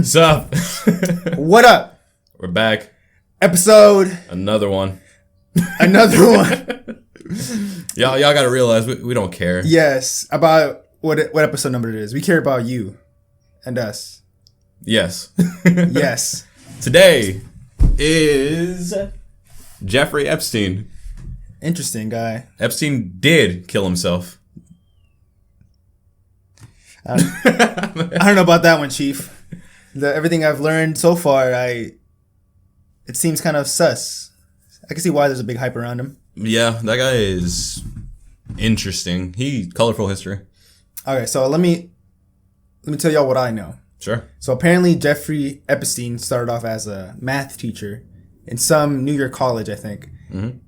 Sup? What up? We're back. Episode. Another one. Y'all gotta realize we don't care. Yes. About what episode number it is. We care about you and us. Yes. Yes. Today is Jeffrey Epstein. Interesting guy. Epstein did kill himself. I don't know about that one, Chief. Everything I've learned so far, it seems kind of sus. I can see why there's a big hype around him. Yeah, that guy is interesting. Colorful history. Okay, so let me tell y'all what I know. Sure. So apparently Jeffrey Epstein started off as a math teacher in some New York college, I think,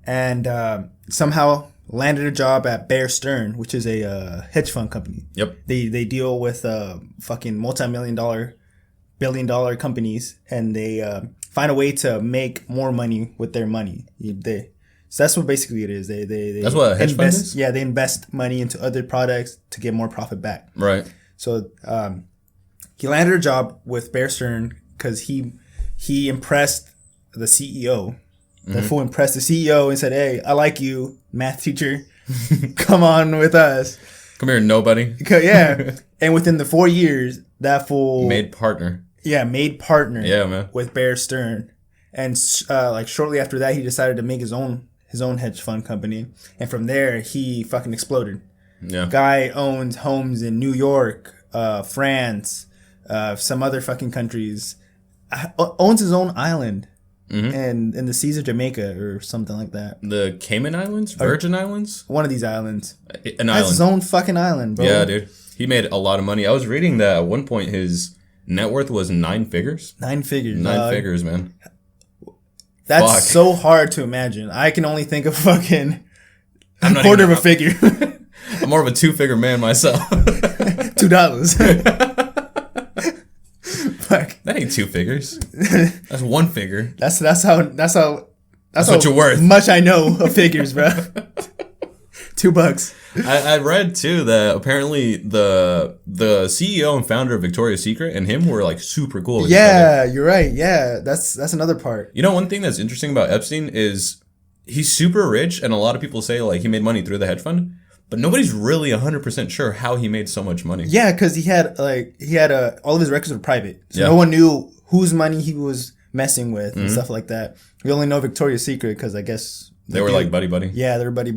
and somehow landed a job at Bear Stearns, which is a hedge fund company. Yep. They deal with fucking multi-million-dollar, billion-dollar companies, and they find a way to make more money with their money. So that's what basically it is. They that's what a hedge fund is? Yeah, they invest money into other products to get more profit back. Right. So he landed a job with Bear Stearns because he impressed the CEO. The fool impressed the CEO and said, "Hey, I like you, math teacher. Come on with us. Come here, nobody." Yeah. And within the 4 years, that fool Made partner. Yeah, made partner. Yeah, man. With Bear Stearns, and shortly after that, he decided to make his own hedge fund company, and from there, he fucking exploded. Yeah. Guy owns homes in New York, France, some other fucking countries. Owns his own island. And in the seas of Jamaica or something like that. The Cayman Islands? Virgin Islands? One of these islands. An island. That's his own fucking island, bro. Yeah, dude. He made a lot of money. I was reading that at one point his net worth was 9 figures. 9 figures. 9 figures, man. That's so hard to imagine. I can only think of fucking a quarter of a figure. I'm more of a 2-figure man myself. $2. Fuck. That ain't 2 figures. That's 1 figure. That's what you're worth. Much I know of figures, bro. $2. I read too that apparently the CEO and founder of Victoria's Secret and him were like super cool. Yeah, you're right. Yeah, that's another part. You know, one thing that's interesting about Epstein is he's super rich, and a lot of people say like he made money through the hedge fund, but nobody's really 100% sure how he made so much money. Yeah, because he had all of his records were private, so no one knew whose money he was messing with and stuff like that. We only know Victoria's Secret because I guess they were like buddy. Yeah, they were buddy.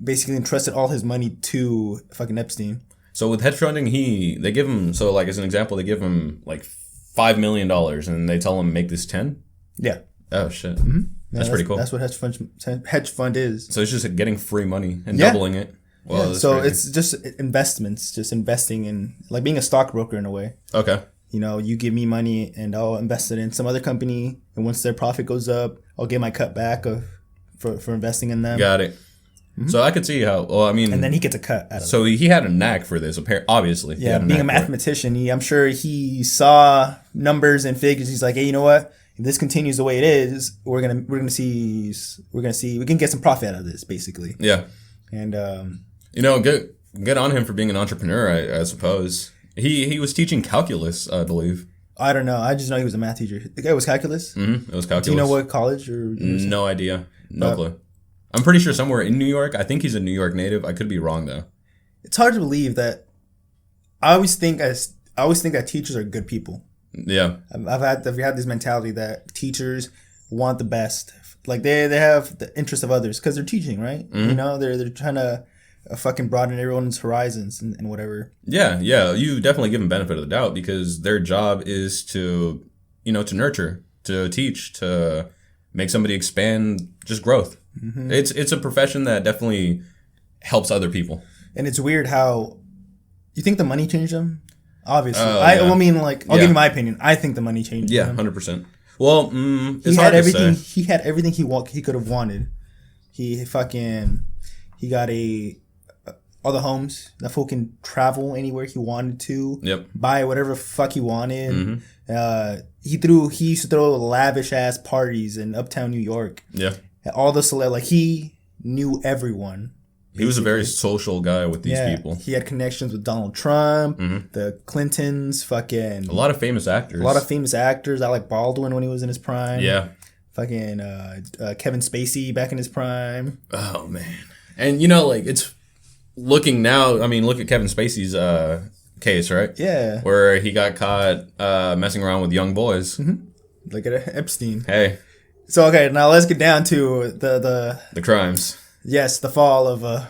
Basically entrusted all his money to fucking Epstein. So with hedge funding, they give him, so like as an example, they give him like $5 million and they tell him make this 10. Yeah. Oh shit. Yeah, that's pretty cool. That's what hedge fund is. So it's just getting free money and doubling it. Well, so crazy. It's just investments, just investing in, like being a stockbroker in a way. Okay. You know, you give me money and I'll invest it in some other company, and once their profit goes up, I'll get my cut back for investing in them. Got it. So I could see how. Well, I mean, and then he gets a cut out of it. So he had a knack for this. Obviously, yeah. Being a mathematician, I'm sure he saw numbers and figures. He's like, hey, you know what? If this continues the way it is, we can get some profit out of this, basically. Yeah. And get on him for being an entrepreneur, I suppose. He was teaching calculus, I believe. I don't know. I just know he was a math teacher. The guy was calculus. It was calculus. Do you know what college or? No idea. No clue. I'm pretty sure somewhere in New York. I think he's a New York native. I could be wrong though. It's hard to believe that. I always think that teachers are good people. Yeah. I've had this mentality that teachers want the best. Like they have the interest of others because they're teaching, right? You know, they're trying to fucking broaden everyone's horizons and whatever. Yeah. You definitely give them benefit of the doubt because their job is to nurture, to teach, to make somebody expand, just growth. It's a profession that definitely helps other people. And it's weird how you think the money changed him. Obviously, I mean, like, I'll give you my opinion. I think the money changed him. Yeah, 100%. Well, it's hard to say. He had everything he could have wanted. He got all the homes. That fool can travel anywhere he wanted to. Yep. Buy whatever fuck he wanted. He used to throw lavish ass parties in uptown New York. Yeah. All the he knew everyone. He was a very social guy with these people. He had connections with Donald Trump, the Clintons, fucking... A lot of famous actors. A lot of famous actors. Alec Baldwin when he was in his prime. Yeah. Fucking Kevin Spacey back in his prime. Oh, man. And, you know, like, it's... Looking now, I mean, look at Kevin Spacey's case, right? Yeah. Where he got caught messing around with young boys. Look at Epstein. Hey. So, okay, now let's get down to the crimes. Yes, the fall of a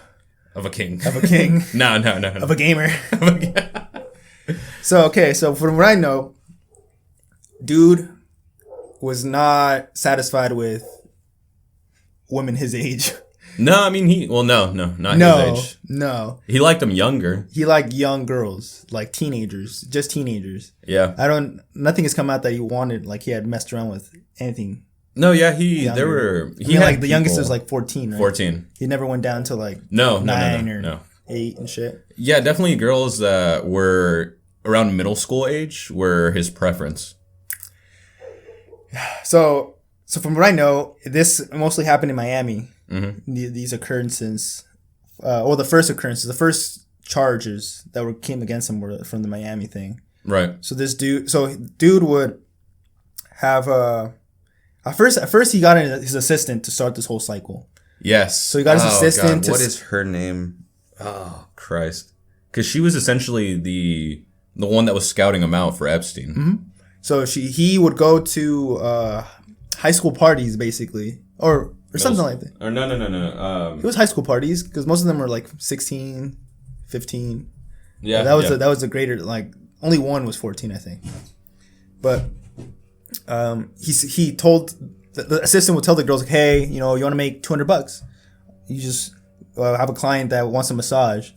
king. Of a king. No. Of a gamer. So from what I know, dude was not satisfied with women his age. No, I mean not his age. No. He liked them younger. He liked young girls, like teenagers, just teenagers. Yeah. Nothing has come out that he wanted, like he had messed around with anything. No, yeah, the youngest was like 14, right? 14. He never went down to like 9 or 8 and shit. Yeah, definitely girls that were around middle school age were his preference. So from what I know, this mostly happened in Miami. These occurrences, the first charges that came against him were from the Miami thing. Right. So dude would have At first, he got his assistant to start this whole cycle. Yes. So he got his assistant. God. What is her name? Oh, Christ. Because she was essentially the one that was scouting him out for Epstein. So he would go to high school parties, basically, or something like that. Or no. It was high school parties because most of them were like 16, 15. Yeah. That was the greater, like only one was 14, I think. But he told the assistant would tell the girls, like, hey, you want to make $200? You just have a client that wants a massage,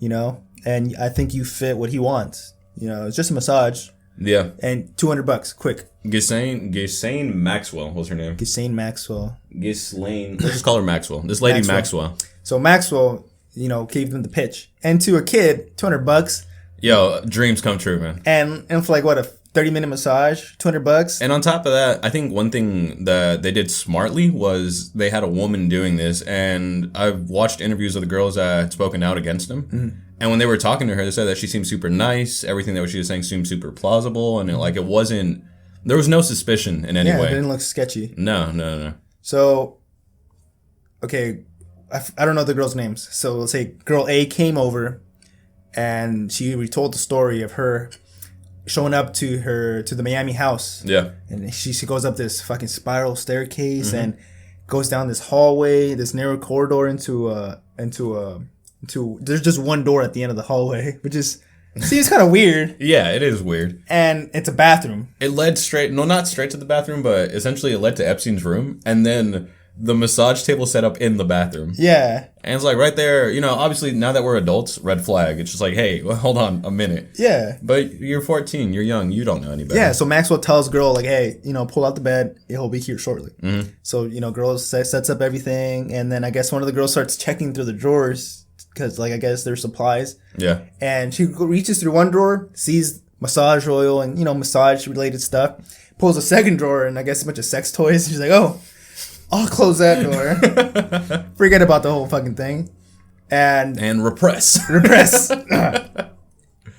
and I think you fit what he wants. It's just a massage. Yeah. And $200, quick. Ghislaine Maxwell was her name. Ghislaine Maxwell. Ghislaine. Let's just call her Maxwell. This lady Maxwell. So Maxwell, gave them the pitch, and to a kid, $200. Yo, dreams come true, man. And for like what, a 30-minute massage, $200. And on top of that, I think one thing that they did smartly was they had a woman doing this, and I've watched interviews of the girls that had spoken out against him. And when they were talking to her, they said that she seemed super nice. Everything that she was saying seemed super plausible, and it wasn't. There was no suspicion in any way. Yeah, it didn't look sketchy. No. So, okay, I don't know the girls' names. So let's say girl A came over, and she retold the story of her showing up to the Miami house. Yeah. And she goes up this fucking spiral staircase and goes down this hallway, this narrow corridor into there's just one door at the end of the hallway, which seems kind of weird. Yeah, it is weird. And it's a bathroom. It led not straight to the bathroom, but essentially it led to Epstein's room, and then the massage table set up in the bathroom. Yeah. And it's like right there, obviously now that we're adults, red flag. It's just like, hey, well, hold on a minute. Yeah. But you're 14, you're young, you don't know any better. Yeah, so Maxwell tells girl, like, hey, pull out the bed, he'll be here shortly. So, girl sets up everything, and then I guess one of the girls starts checking through the drawers, because, like, I guess there's supplies. Yeah. And she reaches through one drawer, sees massage oil and, massage-related stuff, pulls a second drawer, and I guess a bunch of sex toys. She's like, oh, I'll close that door. Forget about the whole fucking thing. And repress.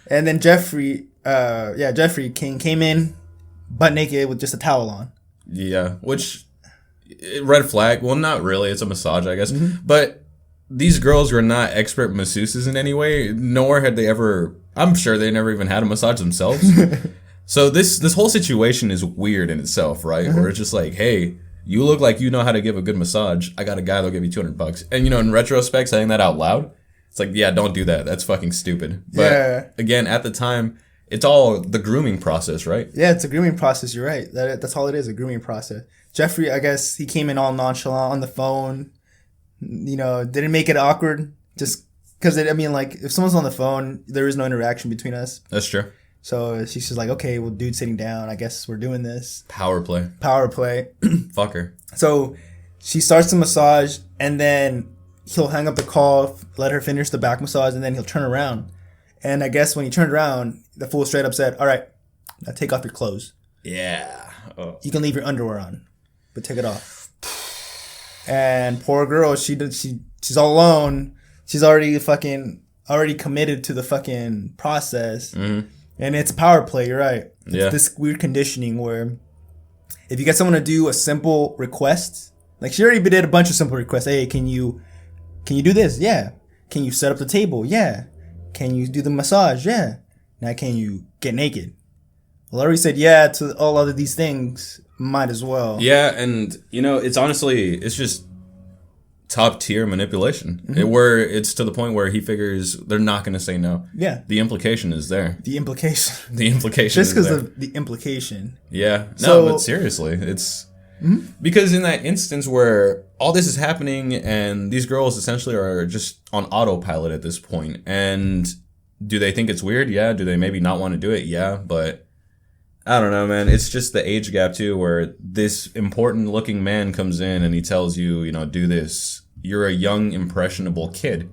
And then Jeffrey came in butt naked with just a towel on. Yeah, which, red flag. Well, not really. It's a massage, I guess. But these girls were not expert masseuses in any way, nor had they ever, I'm sure they never even had a massage themselves. So this whole situation is weird in itself, right? Where it's just like, hey, you look like you know how to give a good massage. I got a guy that'll give you $200. And in retrospect, saying that out loud, it's like, yeah, don't do that. That's fucking stupid. But again, at the time, it's all the grooming process, right? Yeah, it's a grooming process. You're right. That's all it is, a grooming process. Jeffrey, I guess he came in all nonchalant on the phone. Didn't make it awkward. Just because, if someone's on the phone, there is no interaction between us. That's true. So she's just like, okay, well, dude's sitting down. I guess we're doing this. Power play. Fuck her. So she starts the massage, and then he'll hang up the call, let her finish the back massage, and then he'll turn around. And I guess when he turned around, the fool straight up said, all right, now take off your clothes. Yeah. Oh. You can leave your underwear on, but take it off. And poor girl, she's all alone. she's already committed to the fucking process. And it's power play. You're right. It's this weird conditioning where if you get someone to do a simple request, like she already did a bunch of simple requests. Hey, can you do this? Yeah. Can you set up the table? Yeah. Can you do the massage? Yeah. Now can you get naked? Well, I already said yeah to all of these things. Might as well. Yeah, and it's just top tier manipulation. Where it's to the point where he figures they're not going to say no. Yeah. The implication is there. The implication. Just because of the implication. Yeah. No, but seriously, it's because in that instance where all this is happening and these girls essentially are just on autopilot at this point, and do they think it's weird? Yeah. Do they maybe not want to do it? Yeah, but I don't know, man. It's just the age gap, too, where this important-looking man comes in and he tells you, do this. You're a young, impressionable kid.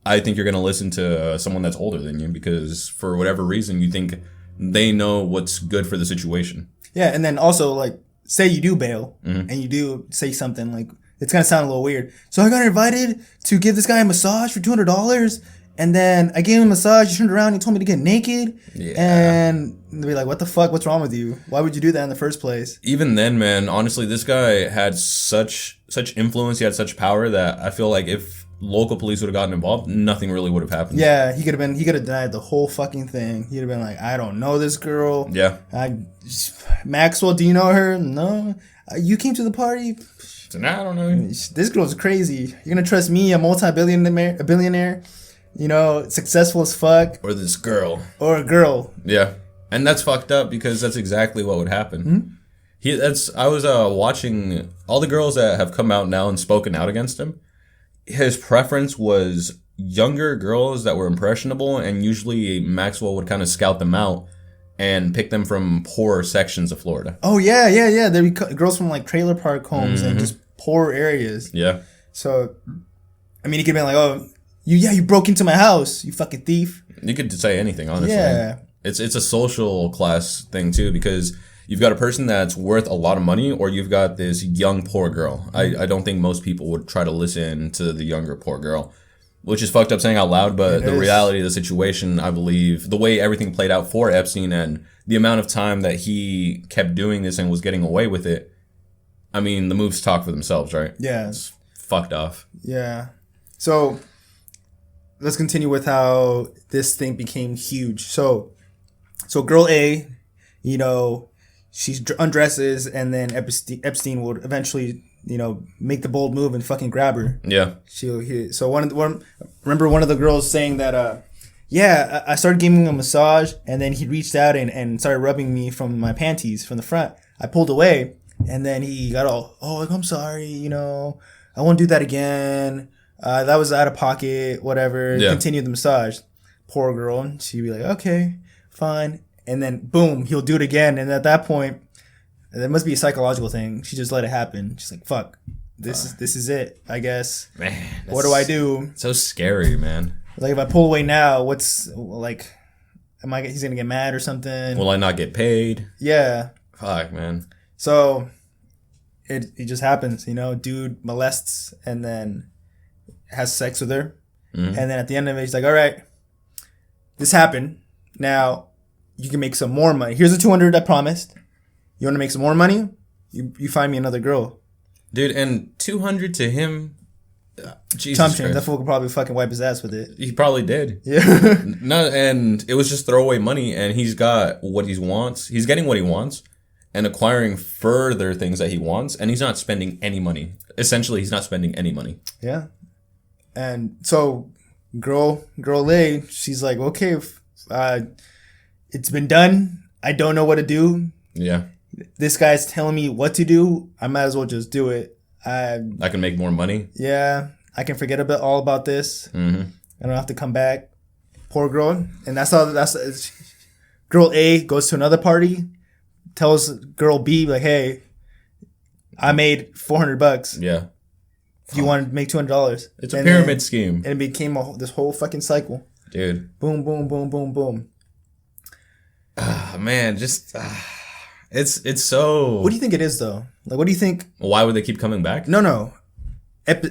I think you're going to listen to someone that's older than you because for whatever reason you think they know what's good for the situation. Yeah, and then also, like, say you do bail and you do say something, like, it's going to sound a little weird. So I got invited to give this guy a massage for $200. And then I gave him a massage. He turned around. He told me to get naked. Yeah. And they'd be like, "What the fuck? What's wrong with you? Why would you do that in the first place?" Even then, man, honestly, this guy had such influence. He had such power that I feel like if local police would have gotten involved, nothing really would have happened. Yeah, he could have denied the whole fucking thing. He'd have been like, "I don't know this girl." Yeah. Maxwell, do you know her? No. You came to the party. So now I don't know. This girl's crazy. You're gonna trust me, a billionaire? Successful as fuck. Or this girl. Or a girl. Yeah. And that's fucked up because that's exactly what would happen. I was watching all the girls that have come out now and spoken out against him. His preference was younger girls that were impressionable, and usually Maxwell would kind of scout them out and pick them from poorer sections of Florida. Oh, yeah. There'd be girls from like trailer park homes and just poor areas. Yeah. So, I mean, he could have been like, "Oh, you broke into my house, you fucking thief." You could say anything, honestly. Yeah. It's a social class thing, too, because you've got a person that's worth a lot of money, or you've got this young, poor girl. I don't think most people would try to listen to the younger, poor girl, which is fucked up saying out loud, but the reality of the situation, I believe, the way everything played out for Epstein and the amount of time that he kept doing this and was getting away with it, I mean, the moves talk for themselves, right? Yeah. It's fucked off. Yeah. So let's continue with how this thing became huge. So girl A, she undresses, and then Epstein would eventually, make the bold move and fucking grab her. Yeah. Remember one of the girls saying that, I started giving him a massage, and then he reached out and started rubbing me from my panties from the front. I pulled away, and then he got all, I'm sorry, I won't do that again. That was out of pocket, whatever. Yeah. Continue the massage. Poor girl. She'd be like, "Okay, fine." And then, boom, he'll do it again. And at that point, there must be a psychological thing. She just let it happen. She's like, "Fuck, this is it, I guess." Man, what do I do? So scary, man. Like, if I pull away now, what's, like, he's going to get mad or something? Will I not get paid? Yeah. Fuck, man. So, it just happens, dude molests and then has sex with her. And then at the end of it, he's like, "All right, this happened. Now you can make some more money. Here's the 200 I promised. You want to make some more money? You find me another girl." Dude, and 200 to him, Jesus Christ. That fool could probably fucking wipe his ass with it. He probably did. Yeah. No, and it was just throwaway money, and he's got what he wants. He's getting what he wants and acquiring further things that he wants, and he's not spending any money. Essentially, he's not spending any money. Yeah. And so, girl A, she's like, "Okay, it's been done. I don't know what to do. Yeah. This guy's telling me what to do. I might as well just do it. I can make more money. Yeah. I can forget all about this. I don't have to come back." Poor girl. And that's girl A goes to another party, tells girl B, like, "Hey, I made $400. Yeah. You want to make $200. It's a pyramid scheme. And it became this whole fucking cycle. Dude. Boom, boom, boom, boom, boom. Man, just it's so. What do you think it is, though? Like, what do you think? Why would they keep coming back? No.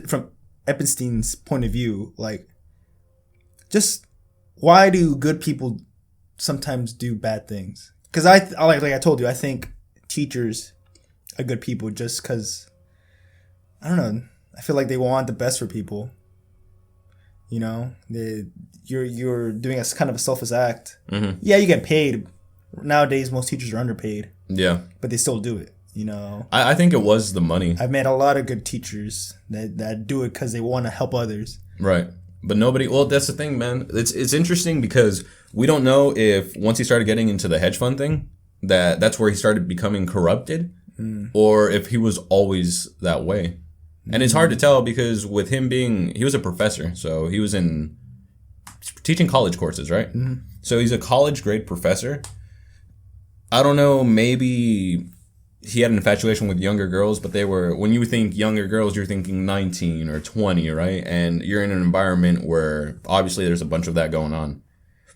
From Epstein's point of view, like, just why do good people sometimes do bad things? Because like I told you, I think teachers are good people just because, I don't know, I feel like they want the best for people. You know, you're doing a kind of a selfless act. Mm-hmm. Yeah, you get paid. Nowadays, most teachers are underpaid. Yeah, but they still do it. You know, I think it was the money. I've met a lot of good teachers that do it because they want to help others. Right. But nobody, well, that's the thing, man. It's interesting because we don't know if once he started getting into the hedge fund thing, that's where he started becoming corrupted, or if he was always that way. And it's hard to tell because with him he was a professor, so he was teaching college courses, right? Mm-hmm. So he's a college grade professor. I don't know, maybe he had an infatuation with younger girls, but when you think younger girls, you're thinking 19 or 20, right? And you're in an environment where obviously there's a bunch of that going on.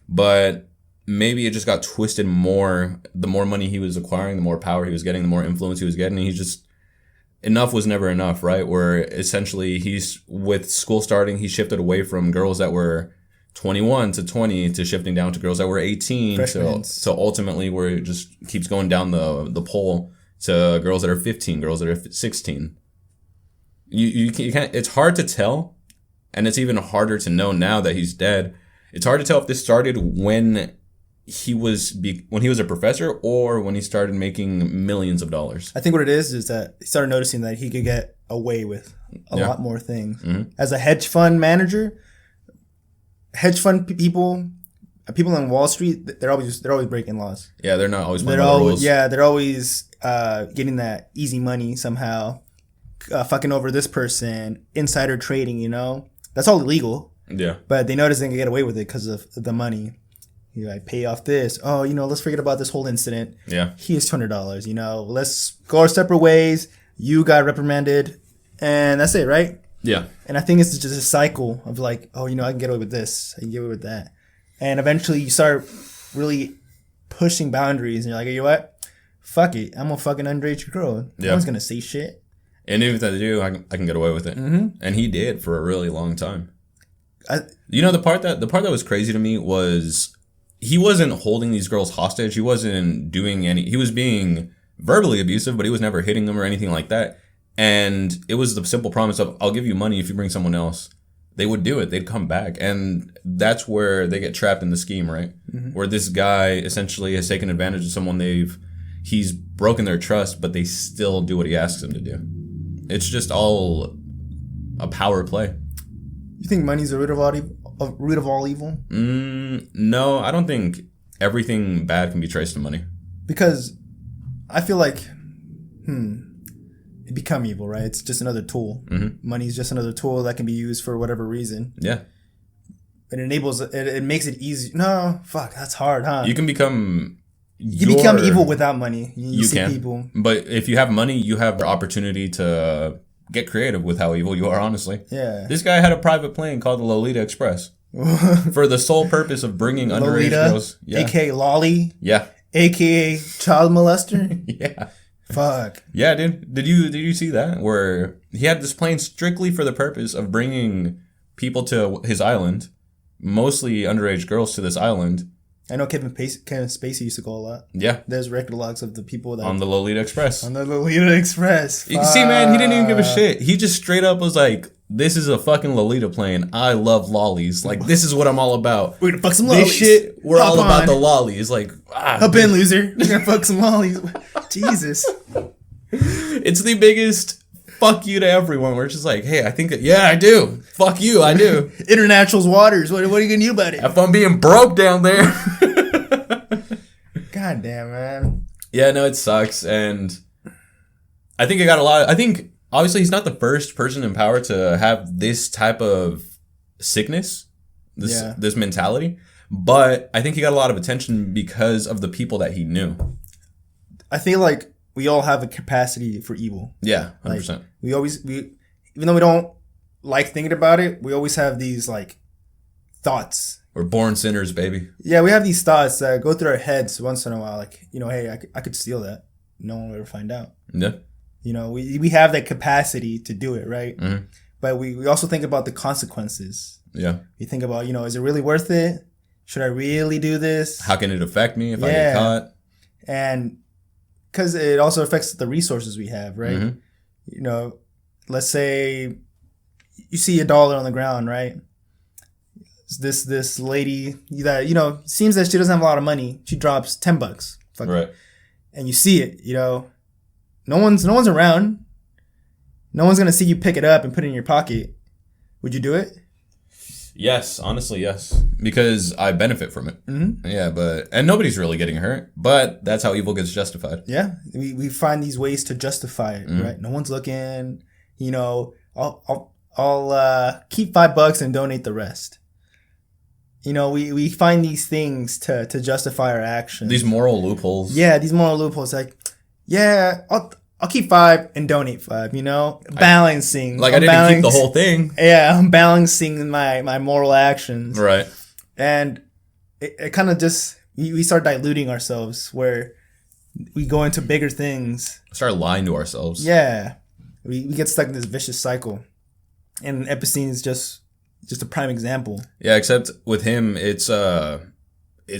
But maybe it just got twisted more. The more money he was acquiring, the more power he was getting, the more influence he was getting. And enough was never enough, right? Where essentially with school starting, he shifted away from girls that were 21 to 20 to shifting down to girls that were 18. So ultimately where it just keeps going down the pole to girls that are 15, girls that are 16. You can't, it's hard to tell, and it's even harder to know now that he's dead. It's hard to tell if this started when he was a professor or when he started making millions of dollars. I think what it is that he started noticing that he could get away with a lot more things. Mm-hmm. As a hedge fund manager, hedge fund people on Wall Street, they're always breaking laws. Yeah, they're not always playing by the rules. Yeah, they're always getting that easy money somehow, fucking over this person, insider trading, you know? That's all illegal. Yeah. But they notice they can get away with it because of the money. You know, I pay off this. Oh, you know, let's forget about this whole incident. Yeah. Here's $200. You know, let's go our separate ways. You got reprimanded. And that's it, right? Yeah. And I think it's just a cycle of like, oh, you know, I can get away with this. I can get away with that. And eventually you start really pushing boundaries. And you're like, you know what? Fuck it. I'm a fucking underage girl. No one's going to say shit. And even if they do, I can get away with it. Mm-hmm. And he did for a really long time. You know, the part that was crazy to me was he wasn't holding these girls hostage. He wasn't doing he was being verbally abusive, but he was never hitting them or anything like that. And it was the simple promise of, I'll give you money if you bring someone else. They would do it. They'd come back. And that's where they get trapped in the scheme, right? Mm-hmm. Where this guy essentially has taken advantage of someone he's broken their trust, but they still do what he asks them to do. It's just all a power play. You think money's the root of all evil? No, I don't think everything bad can be traced to money. Because I feel like, it become evil, right? It's just another tool. Mm-hmm. Money's just another tool that can be used for whatever reason. Yeah. It makes it easy. No, fuck, that's hard, huh? You can become... You become evil without money. You see can. People. But if you have money, you have the opportunity to get creative with how evil you are, honestly. Yeah. This guy had a private plane called the Lolita Express for the sole purpose of bringing underage girls. Yeah. A.K.A. Lolly. Yeah. A.K.A. child molester. Yeah. Fuck. Yeah, dude. Did you see that? Where he had this plane strictly for the purpose of bringing people to his island, mostly underage girls to this island. I know Kevin Spacey used to go a lot. Yeah. There's record logs of the people that... On the Lolita Express. On the Lolita Express. You see, man, he didn't even give a shit. He just straight up was like, this is a fucking Lolita plane. I love lollies. Like, this is what I'm all about. We're gonna fuck some lollies. This shit, we're all about the lollies. Like, Hop in, loser. We're gonna fuck some lollies. Jesus. It's the biggest... fuck you to everyone. We're just like, hey, I think that, yeah, I do. Fuck you, I do. International's waters. What are you gonna do about it? Have fun being broke down there. God damn, man. Yeah, no, it sucks. And I think I think, obviously, he's not the first person in power to have this type of sickness, this mentality. But I think he got a lot of attention because of the people that he knew. I feel like we all have a capacity for evil. Yeah, 100%. Like, we even though we don't like thinking about it, we always have these like thoughts. We're born sinners, baby. Yeah, we have these thoughts that go through our heads once in a while. Like, you know, hey, I could steal that. No one will ever find out. Yeah. You know, we have that capacity to do it, right? Mm-hmm. But we also think about the consequences Yeah. You think about, is it really worth it? Should I really do this? How can it affect me if I get caught? And because it also affects the resources we have, right? Let's say you see $1 on the ground, right? This lady that, seems that she doesn't have a lot of money. She drops $10. Right. And you see it, no one's around. No one's going to see you pick it up and put it in your pocket. Would you do it? Yes, honestly, yes. Because I benefit from it. Mm-hmm. Yeah, and nobody's really getting hurt. But that's how evil gets justified. Yeah, we find these ways to justify it, right? No one's looking. I'll keep $5 and donate the rest. We find these things to justify our actions. These moral loopholes. Yeah, these moral loopholes. Like, yeah, I'll keep $5 and donate $5. Balancing. I didn't keep the whole thing. Yeah, I'm balancing my moral actions. Right. And it kind of just we start diluting ourselves where we go into bigger things. Start lying to ourselves. Yeah, we get stuck in this vicious cycle, and Epstein is just a prime example. Yeah, except with him, it's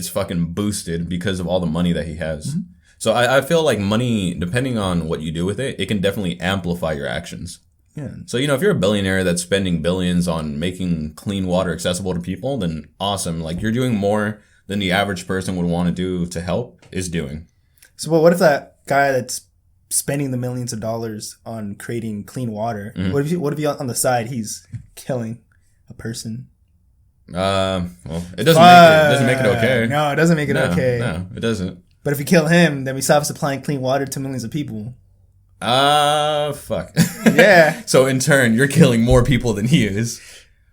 fucking boosted because of all the money that he has. Mm-hmm. So I feel like money, depending on what you do with it, it can definitely amplify your actions. Yeah. So, if you're a billionaire that's spending billions on making clean water accessible to people, then awesome. Like, you're doing more than the average person would want to do to help is doing. So, what if that guy that's spending the millions of dollars on creating clean water, what if he on the side, he's killing a person? Well, it doesn't make it okay. No, it doesn't make it okay. No, it doesn't. But if you kill him, then we stop supplying clean water to millions of people. Fuck. Yeah. So in turn, you're killing more people than he is.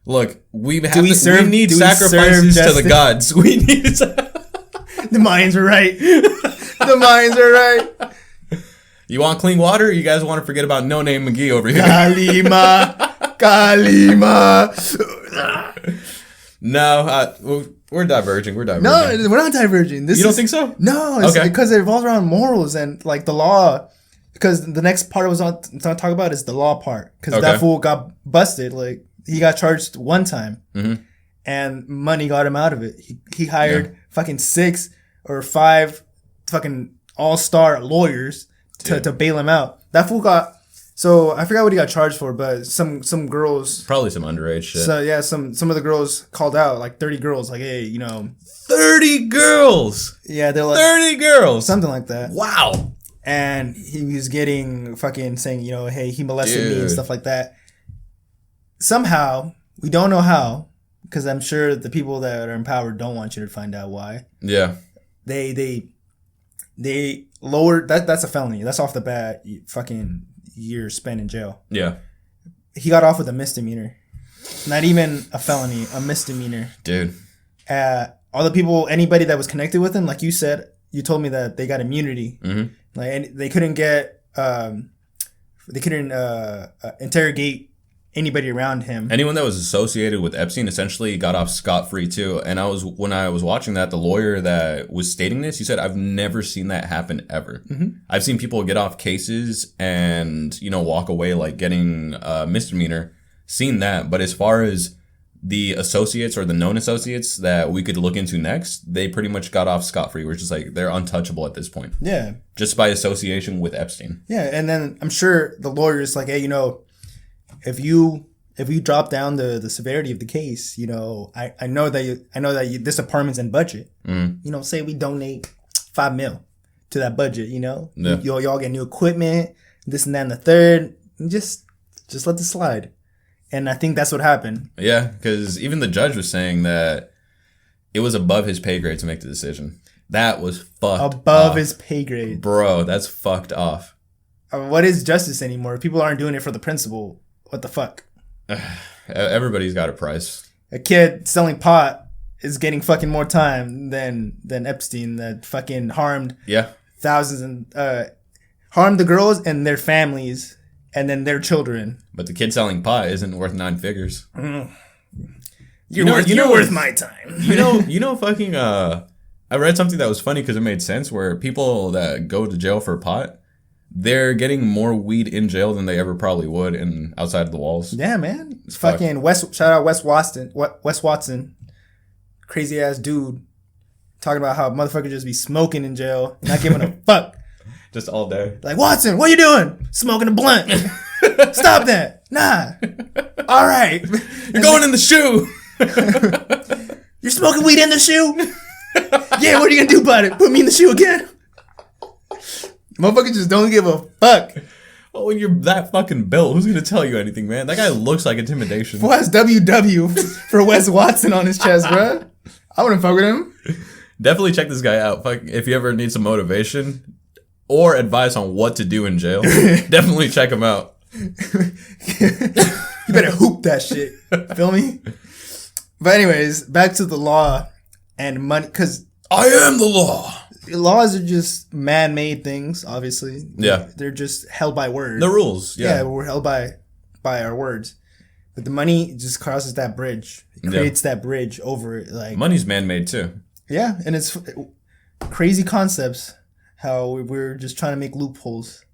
Look, we need sacrifices to the gods. We need. The Mayans are right. The Mayans are right. You want clean water? Or you guys want to forget about No Name McGee over here? Kalima. No, we're diverging. No, we're not diverging. You don't think so? No, it's because it revolves around morals and like the law. Because the next part I was on to talk about is the law part. Because that fool got busted. Like, he got charged one time. Mm-hmm. And money got him out of it. He hired fucking 6 or 5 fucking all-star lawyers to bail him out. That fool got... So, I forgot what he got charged for, but some girls... Probably some underage shit. So, yeah, some of the girls called out, like 30 girls, like, hey, 30 girls! Yeah, they're like... 30 girls! Something like that. Wow! And he was getting fucking saying, hey, he molested me and stuff like that. Somehow, we don't know how, because I'm sure the people that are in power don't want you to find out why. Yeah. They lowered... That's a felony. That's off the bat. Fucking years spent in jail. Yeah. He got off with a misdemeanor. Not even a felony, a misdemeanor. Dude. All the people, anybody that was connected with him, like you said, you told me that they got immunity. Mm-hmm. Like, and they couldn't get, interrogate anybody around him. Anyone that was associated with Epstein essentially got off scot-free too. And when I was watching that, the lawyer that was stating this, he said, I've never seen that happen ever. Mm-hmm. I've seen people get off cases and, walk away like getting a misdemeanor. Seen that. But as far as the associates or the known associates that we could look into next, they pretty much got off scot-free. We're just like, they're untouchable at this point. Yeah. Just by association with Epstein. Yeah. And then I'm sure the lawyer's like, hey, if you drop down the severity of the case, I know that this department's in budget. Mm. Say we donate $5 million to that budget, Yeah. Y'all get new equipment, this and that and the third. And just let this slide. And I think that's what happened. Yeah, because even the judge was saying that it was above his pay grade to make the decision. That was fucked above his pay grade. Bro, that's fucked off. What is justice anymore? If people aren't doing it for the principle. What the fuck? Everybody's got a price. A kid selling pot is getting fucking more time than Epstein that fucking harmed thousands and harmed the girls and their families and then their children. But the kid selling pot isn't worth 9 figures. Mm. You're worth my time. Fucking I read something that was funny because it made sense where people that go to jail for pot, they're getting more weed in jail than they ever probably would in outside of the walls. Yeah, man. It's fucking shout out Wes Watson. Crazy ass dude. Talking about how motherfuckers just be smoking in jail, not giving a fuck. Just all day. Like, Watson, what you doing? Smoking a blunt. Stop that. Nah. All right. You're going in the shoe. You're smoking weed in the shoe? Yeah, what are you going to do about it? Put me in the shoe again? Motherfuckers just don't give a fuck. Oh, when you're that fucking built, who's going to tell you anything, man? That guy looks like intimidation. Who has WW for Wes Watson on his chest, bro? I wouldn't fuck with him. Definitely check this guy out. If you ever need some motivation or advice on what to do in jail, definitely check him out. You better hoop that shit. Feel me? But anyways, back to the law and money, because I am the law. Laws are just man-made things, obviously. Yeah. They're just held by word. The rules, yeah. Yeah, we're held by our words. But the money just crosses that bridge. It creates that bridge over it. Like, money's man-made too. Yeah, and it's crazy concepts how we're just trying to make loopholes.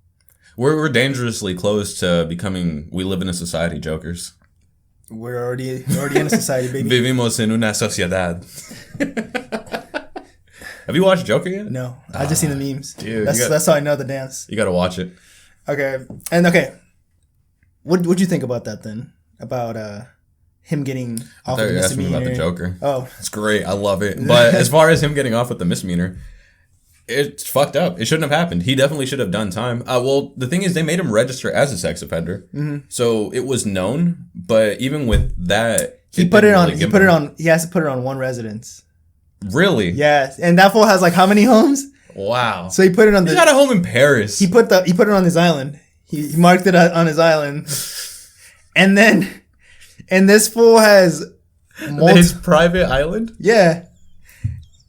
We're dangerously close to becoming, we live in a society, jokers. We're already in a society, baby. Vivimos en una sociedad. Have you watched Joker yet? No, I just seen the memes. Dude, that's how I know the dance. You gotta watch it. Okay, what'd you think about that then? About him getting off with the misdemeanor? About the Joker. Oh, it's great. I love it. But as far as him getting off with the misdemeanor, it's fucked up. It shouldn't have happened. He definitely should have done time. Well, the thing is, they made him register as a sex offender, so it was known. But even with that, he has to put it on one residence. Really? Yeah, and that fool has like how many homes? Wow. So he put it on. He got a home in Paris. He put it on his island. He marked it on his island, and this fool has his private island. Yeah.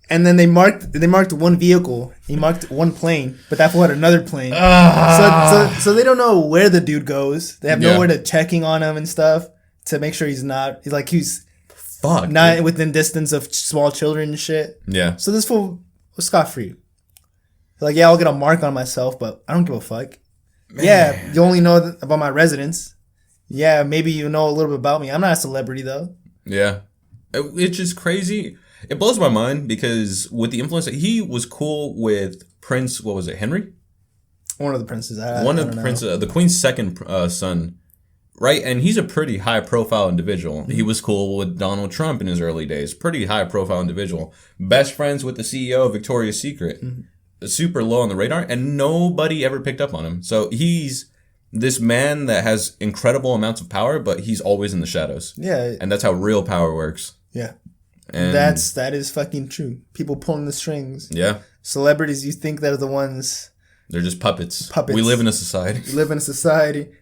And then they marked one vehicle. He marked one plane, but that fool had another plane. So they don't know where the dude goes. They have nowhere to checking on him and stuff to make sure he's not within distance of small children and shit. Yeah. So this fool was scot-free. Like, yeah, I'll get a mark on myself, but I don't give a fuck. Man. Yeah, you only know about my residence. Yeah, maybe you know a little bit about me. I'm not a celebrity though. Yeah. It's just crazy. It blows my mind because with the influence, he was cool with Prince. What was it, Henry? One of the princes. The Queen's second son, right? And he's a pretty high-profile individual. Mm-hmm. He was cool with Donald Trump in his early days. Pretty high-profile individual. Best friends with the CEO of Victoria's Secret. Mm-hmm. Super low on the radar, and nobody ever picked up on him. So he's this man that has incredible amounts of power, but he's always in the shadows. Yeah, and that's how real power works. Yeah. And that is fucking true. People pulling the strings. Yeah. Celebrities, you think they're the ones. They're just puppets. We live in a society.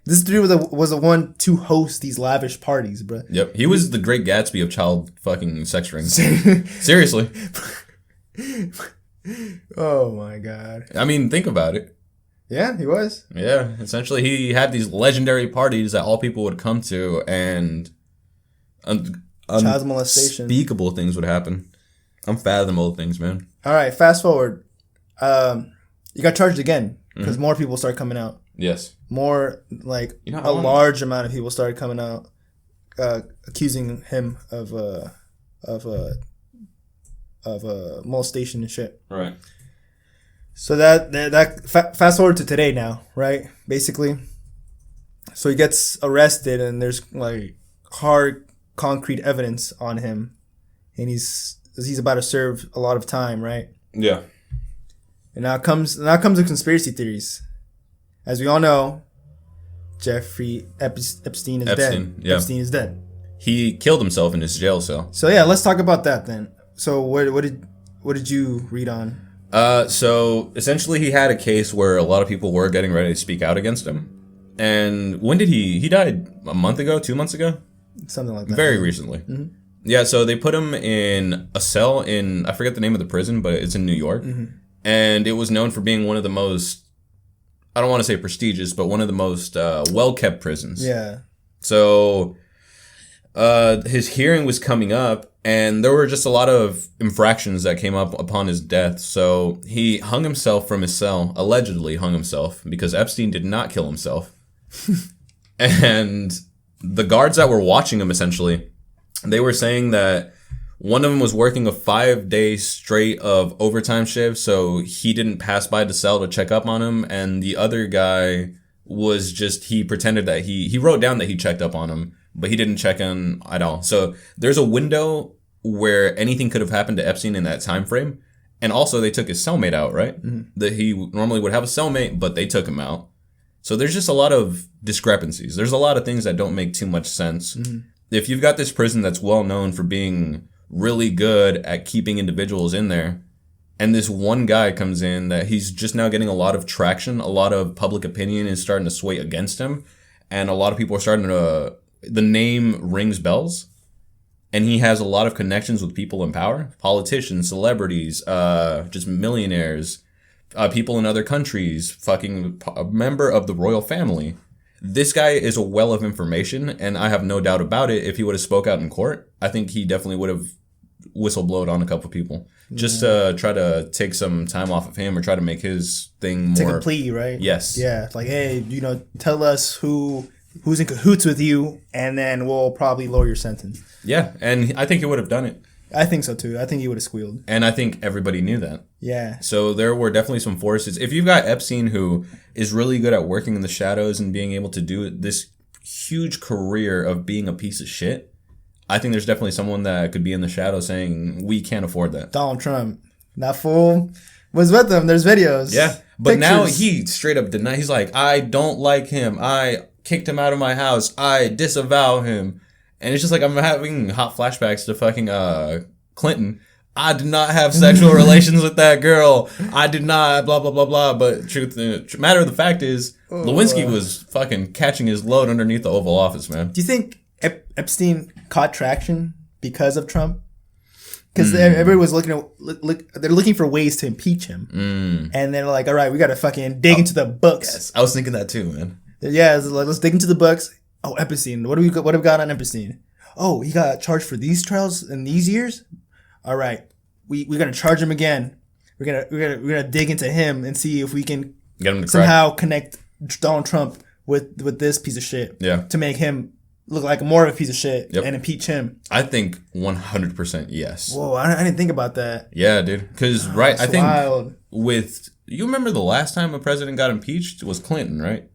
This dude was the one to host these lavish parties, bro. Yep. He was the Great Gatsby of child fucking sex rings. Seriously. Oh my God. I mean, think about it. Yeah, he was. Yeah. Essentially, he had these legendary parties that all people would come to, and child molestation. Unspeakable things would happen. Unfathomable things, man. All right, fast forward. You got charged again because more people start coming out. Yes. More large amount of people started coming out, accusing him of molestation and shit. Right. So fast forward to today now, right? Basically. So he gets arrested and there's like hard concrete evidence on him, and he's about to serve a lot of time, right? Yeah. And now comes the conspiracy theories. As we all know, Jeffrey Epstein is dead. Yeah. Epstein is dead. He killed himself in his jail cell. So yeah, let's talk about that then. So what did you read on? So essentially he had a case where a lot of people were getting ready to speak out against him. And when did he died a month ago, 2 months ago? Something like that. Very recently. Mm-hmm. Yeah, so they put him in a cell in, I forget the name of the prison, but it's in New York. Mm-hmm. And it was known for being one of the most, I don't want to say prestigious, but one of the most well-kept prisons. Yeah. So his hearing was coming up, and there were just a lot of infractions that came up upon his death. So he hung himself from his cell, allegedly hung himself, because Epstein did not kill himself. And the guards that were watching him, essentially, they were saying that one of them was working a 5 day straight of overtime shift, so he didn't pass by the cell to check up on him. And the other guy was just, he pretended that he wrote down that he checked up on him, but he didn't check in at all. So there's a window where anything could have happened to Epstein in that time frame. And also they took his cellmate out, right? Mm-hmm. That he normally would have a cellmate, but they took him out. So there's just a lot of discrepancies. There's a lot of things that don't make too much sense. Mm-hmm. If you've got this prison that's well known for being really good at keeping individuals in there, and this one guy comes in that he's just now getting a lot of traction, a lot of public opinion is starting to sway against him, and a lot of people are starting to, the name rings bells, and he has a lot of connections with people in power, politicians, celebrities, just millionaires, people in other countries, fucking a member of the royal family. This guy is a well of information, and I have no doubt about it. If he would have spoke out in court, I think he definitely would have whistleblowed on a couple people, just to try to take some time off of him or try to make his thing more... Take a plea, right? Yes. Yeah, like, hey, tell us who's in cahoots with you, and then we'll probably lower your sentence. Yeah, and I think he would have done it. I think so, too. I think he would have squealed. And I think everybody knew that. Yeah. So there were definitely some forces. If you've got Epstein, who is really good at working in the shadows and being able to do this huge career of being a piece of shit, I think there's definitely someone that could be in the shadows saying, we can't afford that. Donald Trump. That fool was with them. There's videos. Yeah. But now he straight up denied. He's like, I don't like him. I kicked him out of my house. I disavow him. And it's just like, I'm having hot flashbacks to fucking Clinton. I did not have sexual relations with that girl. I did not, blah, blah, blah, blah. But matter of the fact is, Lewinsky was fucking catching his load underneath the Oval Office, man. Do you think Epstein caught traction because of Trump? Because everybody was they're looking for ways to impeach him. And they're like, all right, we got to fucking dig into the books. Yes, I was thinking that too, man. Yeah, let's dig into the books. Oh, Epstein. What have we got on Epstein? Oh, he got charged for these trials in these years? All right. We're gonna charge him again. We're gonna dig into him and see if we can get him to somehow connect Donald Trump with this piece of shit. Yeah. To make him look like more of a piece of shit and impeach him. I think 100% yes. Whoa, I didn't think about that. Yeah, dude. Because I think wild. You remember the last time a president got impeached was Clinton, right?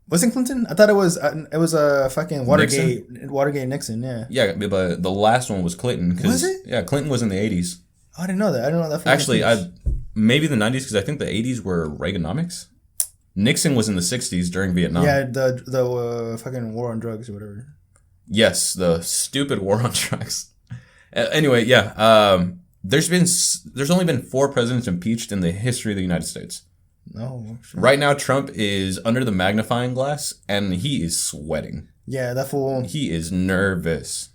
Wasn't Clinton? I thought it was a fucking Watergate. Nixon? Watergate Nixon, yeah. Yeah, but the last one was Clinton. Was it? Yeah, Clinton was in the 80s. Oh, I didn't know that. I didn't know that. Actually, maybe the 90s, because I think the 80s were Reaganomics. Nixon was in the 60s during Vietnam. Yeah, the fucking war on drugs or whatever. Yes, the stupid war on drugs. Anyway, yeah. There's only been 4 presidents impeached in the history of the United States. No. Sure. Right now, Trump is under the magnifying glass, and he is sweating. Yeah, that fool. He is nervous.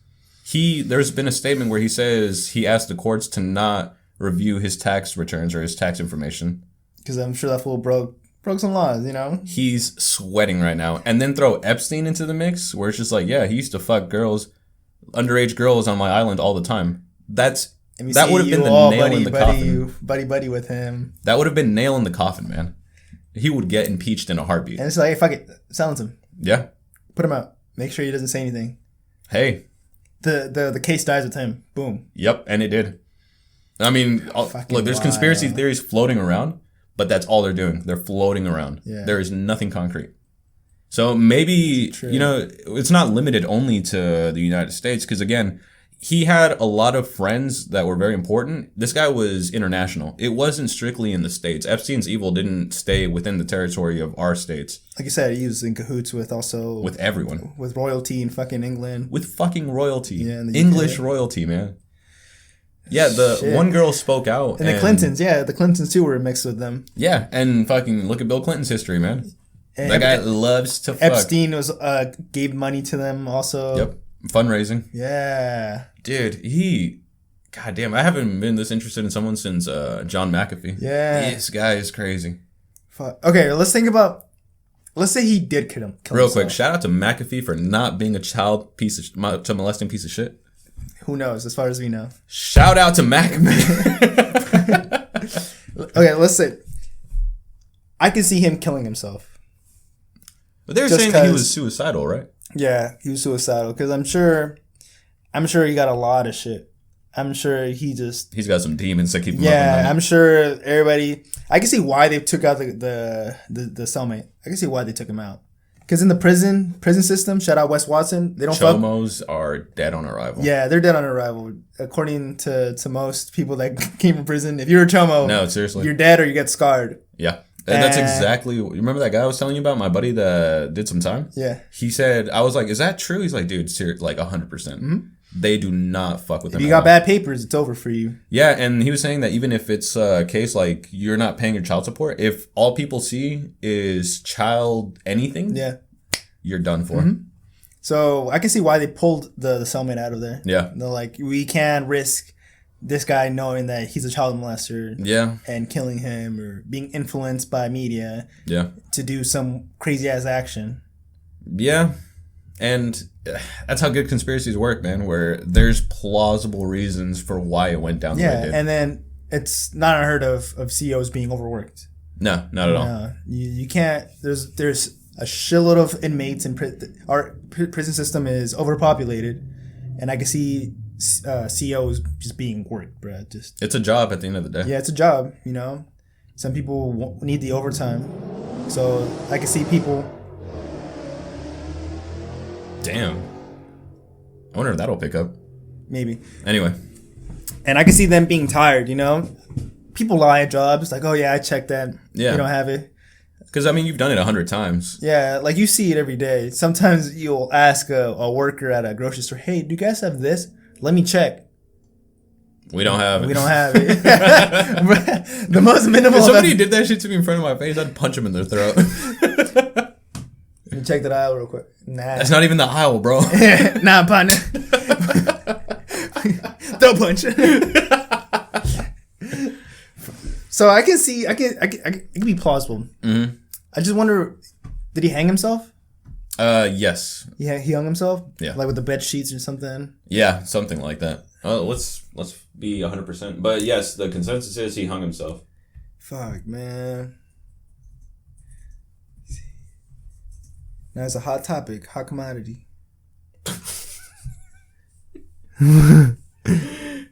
There's been a statement where he says he asked the courts to not review his tax returns or his tax information. Because I'm sure that fool broke some laws, He's sweating right now. And then throw Epstein into the mix, where it's just like, yeah, he used to fuck underage girls on my island all the time. That would have been the nail in the coffin. Buddy with him. That would have been nail in the coffin, man. He would get impeached in a heartbeat. And it's like, hey, fuck it. Silence him. Yeah. Put him out. Make sure he doesn't say anything. Hey. The case dies with him. Boom. Yep, and it did. I mean, look, there's conspiracy theories floating around, but that's all they're doing. They're floating around. Yeah. There is nothing concrete. So maybe, it's not limited only to the United States, because again, he had a lot of friends that were very important. This guy was international. It wasn't strictly in the States. Epstein's evil didn't stay within the territory of our states. Like you said, he was in cahoots with everyone. With royalty in fucking England. With fucking royalty. Yeah, English royalty, man. Yeah, one girl spoke out. And the Clintons, the Clintons too were mixed with them. Yeah, and fucking look at Bill Clinton's history, man. And that guy loves to fuck. Epstein gave money to them also. Yep. Fundraising. Yeah. Dude, goddamn, I haven't been this interested in someone since John McAfee. Yeah. This guy is crazy. Fuck. Okay, let's think about let's say he did kill Real himself. quick, shout out to McAfee for not being a child to molesting piece of shit. Who knows? As far as we know. Shout out to McAfee. Okay, let's say I can see him killing himself. But they were saying that he was suicidal, right? Yeah, he was suicidal because I'm sure he got a lot of shit. I'm sure he's got some demons that keep him up. Yeah, I'm sure everybody. I can see why they took out the cellmate. I can see why they took him out. Because in the prison system, shout out Wes Watson, they don't Chomos are dead on arrival. Yeah, they're dead on arrival. According to most people that came from prison, if you're a chomo, no, seriously, you're dead or you get scarred. Yeah. And that's exactly. You remember that guy I was telling you about, my buddy that did some time? Yeah. He said, I was like, is that true? He's like, dude, like 100%. Mm-hmm. They do not fuck with them. If you got bad papers, it's over for you. Yeah, and he was saying that even if it's a case like you're not paying your child support, if all people see is child anything, yeah, you're done for. Mm-hmm. So I can see why they pulled the cellmate out of there. Yeah. They're like, we can't risk this guy knowing that he's a child molester. Yeah. And killing him or being influenced by media. Yeah. To do some crazy ass action. Yeah. And that's how good conspiracies work, man, where there's plausible reasons for why it went down the way it did. And then it's not unheard of CEOs being overworked. No, not at all. You can't. There's a shitload of inmates in our prison system is overpopulated, and I can see CEOs just being worked, bro. It's a job at the end of the day. Yeah, it's a job. You know, some people need the overtime, so I can see people. Damn. I wonder if that'll pick up. Maybe. Anyway. And I can see them being tired, you know? People lie at jobs. Like, oh, yeah, I checked that. Yeah. You don't have it. Because, I mean, you've done it 100 times. Yeah, like you see it every day. Sometimes you'll ask a worker at a grocery store, hey, do you guys have this? Let me check. We don't have it. We don't have it. The most minimal. If somebody did that shit to me in front of my face, I'd punch them in their throat. Let me check that aisle real quick. Nah. That's not even the aisle, bro. Nah, partner. Throw punch. So I can see, it can be plausible. Mm-hmm. I just wonder, did he hang himself? Yes. Yeah, he hung himself? Yeah. Like with the bed sheets or something? Yeah, something like that. Let's be 100%. But yes, the consensus is he hung himself. Fuck, man. Now it's a hot topic, hot commodity.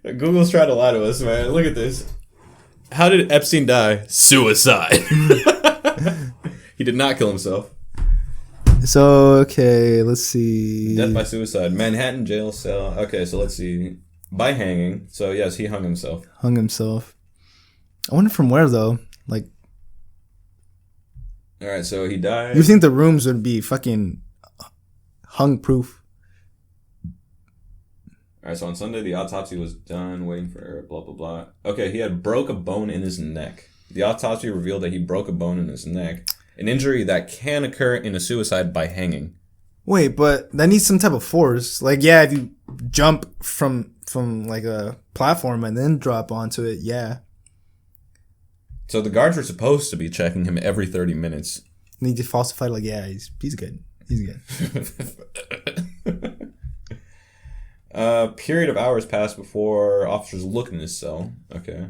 Google's trying to lie to us, man. Look at this. How did Epstein die? Suicide. He did not kill himself. So, okay, let's see. Death by suicide. Manhattan jail cell. Okay, so let's see. By hanging. So, yes, he hung himself. Hung himself. I wonder from where, though. Like. All right, so he died. You think the rooms would be fucking hung proof? All right, so on Sunday, the autopsy was done, waiting for blah, blah, blah. Okay, he had broke a bone in his neck. The autopsy revealed that he broke a bone in his neck, an injury that can occur in a suicide by hanging. Wait, but that needs some type of force. Like, yeah, if you jump from like a platform and then drop onto it, yeah. So the guards were supposed to be checking him every 30 minutes. And he just falsified, like, yeah, he's good. He's good. A period of hours passed before officers looked in his cell. Okay.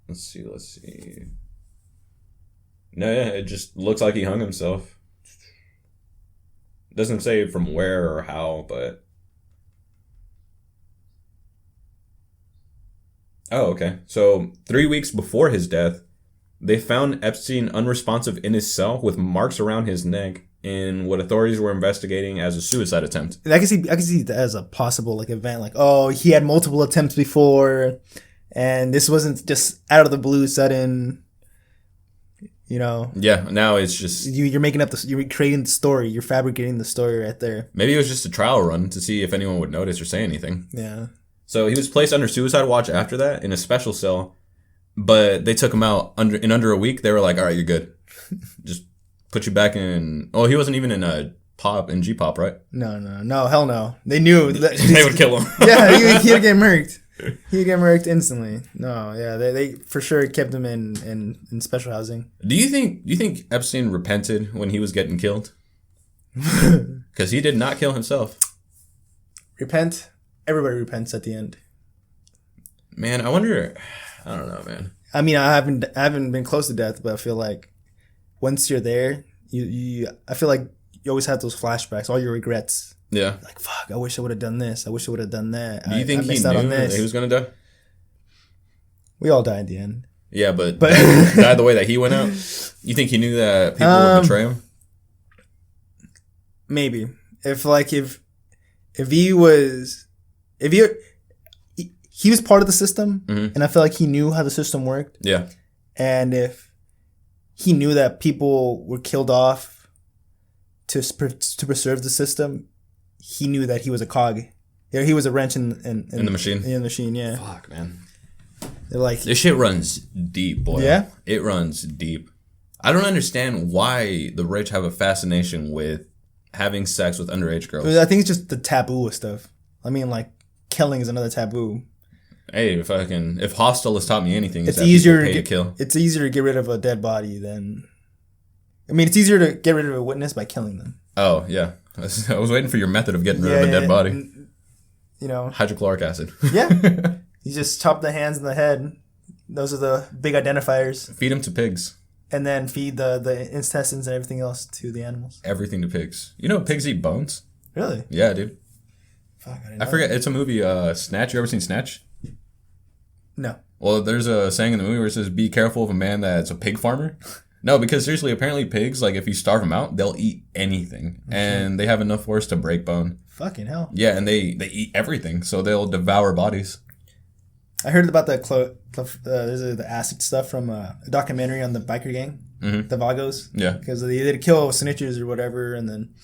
Let's see. No, yeah, it just looks like he hung himself. Doesn't say from where or how, but... Oh, okay. So 3 weeks before his death, they found Epstein unresponsive in his cell with marks around his neck in what authorities were investigating as a suicide attempt. I can see that as a possible like event. Like, oh, he had multiple attempts before, and this wasn't just out of the blue, sudden. You know. Yeah. Now it's just you're making up you're creating the story. You're fabricating the story right there. Maybe it was just a trial run to see if anyone would notice or say anything. Yeah. So he was placed under suicide watch after that in a special cell, but they took him out under a week. They were like, "All right, you're good. Just put you back in." Oh, he wasn't even in G-pop, right? No, hell no. They knew they would kill him. Yeah, he'd get murked. He got murked instantly. No, yeah, they for sure kept him in special housing. Do you think Epstein repented when he was getting killed? Because he did not kill himself. Repent. Everybody repents at the end. Man, I wonder. I don't know, man. I mean, I haven't been close to death, but I feel like once you're there, I feel like you always have those flashbacks, all your regrets. Yeah. Like, fuck, I wish I would have done this. I wish I would have done that. Do you think he knew that he was going to die? We all die in the end. Yeah, but die the way that he went out? You think he knew that people would betray him? Maybe. If he was part of the system, and I feel like he knew how the system worked. Yeah. And if he knew that people were killed off to preserve the system, he knew that he was a cog. Yeah, he was a wrench in the machine. In the machine, yeah. Fuck, man. They're like, this shit runs deep, boy. Yeah? It runs deep. I don't understand why the rich have a fascination with having sex with underage girls. I think it's just the taboo of stuff. I mean, like, killing is another taboo. Hey, if Hostel has taught me anything, it's easier to kill. It's easier to get rid of a dead body than. I mean, it's easier to get rid of a witness by killing them. Oh yeah, I was waiting for your method of getting rid of a dead body. You know, hydrochloric acid. Yeah, you just chop the hands and the head. Those are the big identifiers. Feed them to pigs. And then feed the intestines and everything else to the animals. Everything to pigs. You know pigs eat bones? Really? Yeah, dude. Fuck, I forget. It's a movie, Snatch. You ever seen Snatch? No. Well, there's a saying in the movie where it says, be careful of a man that's a pig farmer. No, because seriously, apparently pigs, like if you starve them out, they'll eat anything. Okay. And they have enough force to break bone. Fucking hell. Yeah, and they eat everything. So they'll devour bodies. I heard about the acid stuff from a documentary on the biker gang, the Vagos. Yeah. Because they'd kill snitches or whatever, and then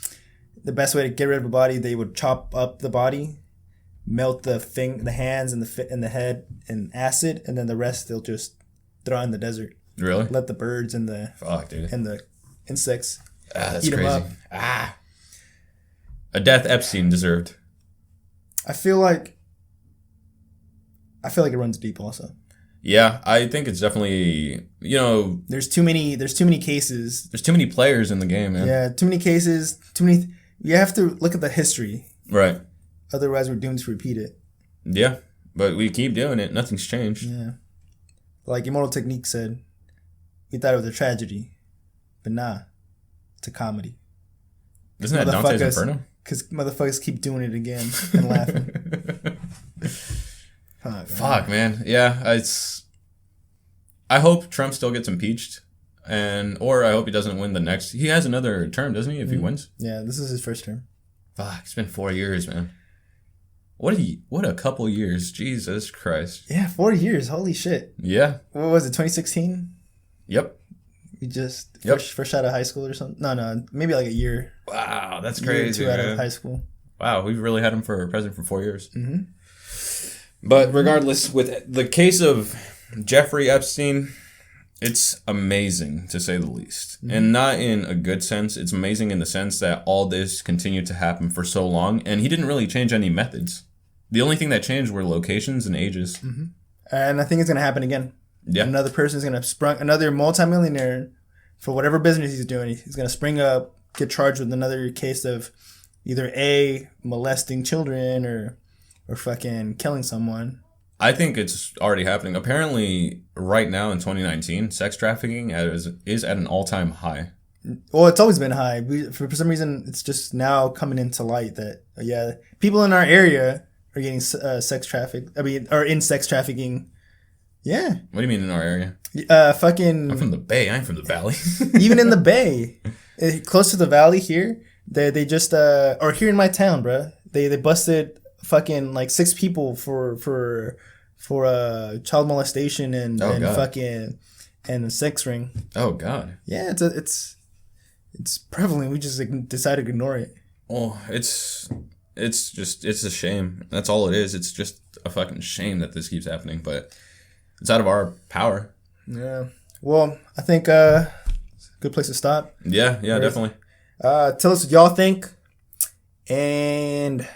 the best way to get rid of a body, they would chop up the body, melt the hands and the head in acid, and then the rest they'll just throw in the desert. Really? Let the birds and the and the insects that's eat crazy. them up. A death Epstein deserved. I feel like it runs deep also. Yeah, I think it's definitely, there's too many cases. There's too many players in the game, man. Yeah, too many cases, you have to look at the history. Right. Otherwise we're doomed to repeat it. Yeah, but we keep doing it. Nothing's changed. Yeah. Like Immortal Technique said, we thought it was a tragedy, but nah, it's a comedy. Isn't that Dante's Inferno? Because motherfuckers keep doing it again and laughing. Fuck, man. Yeah, I hope Trump still gets impeached, or I hope he doesn't win the next. He has another term, doesn't he? If he wins. Yeah, this is his first term. Fuck, it's been 4 years, man. What a couple years, Jesus Christ. Yeah, 4 years. Holy shit. Yeah. What was it? 2016. Yep. We just first out of high school or something. No, maybe like a year. Wow, that's crazy. Year or two out of high school. Wow, we've really had him for president for 4 years. Mm-hmm. But regardless, with the case of Jeffrey Epstein, it's amazing to say the least. Mm-hmm. And not in a good sense. It's amazing in the sense that all this continued to happen for so long, and he didn't really change any methods. The only thing that changed were locations and ages. Mm-hmm. And I think it's going to happen again. Yeah. Another person is going to another multimillionaire for whatever business he's doing. He's going to spring up, get charged with another case of either molesting children or fucking killing someone. I think it's already happening. Apparently, right now in 2019, sex trafficking is at an all-time high. Well, it's always been high. For some reason, it's just now coming into light that, people in our area are getting sex trafficked. I mean, are in sex trafficking. Yeah. What do you mean in our area? I'm from the Bay. I'm from the Valley. Even in the Bay, close to the Valley here, they just or here in my town, bro. They busted fucking like 6 people for child molestation and fucking and a sex ring. Oh God. Yeah, it's prevalent. We just decided to ignore it. Oh, it's a shame. That's all it is. It's just a fucking shame that this keeps happening, but it's out of our power. Yeah. Well, I think it's a good place to stop. Yeah, definitely. Tell us what y'all think. And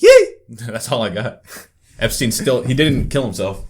Yay! That's all I got. Epstein he didn't kill himself.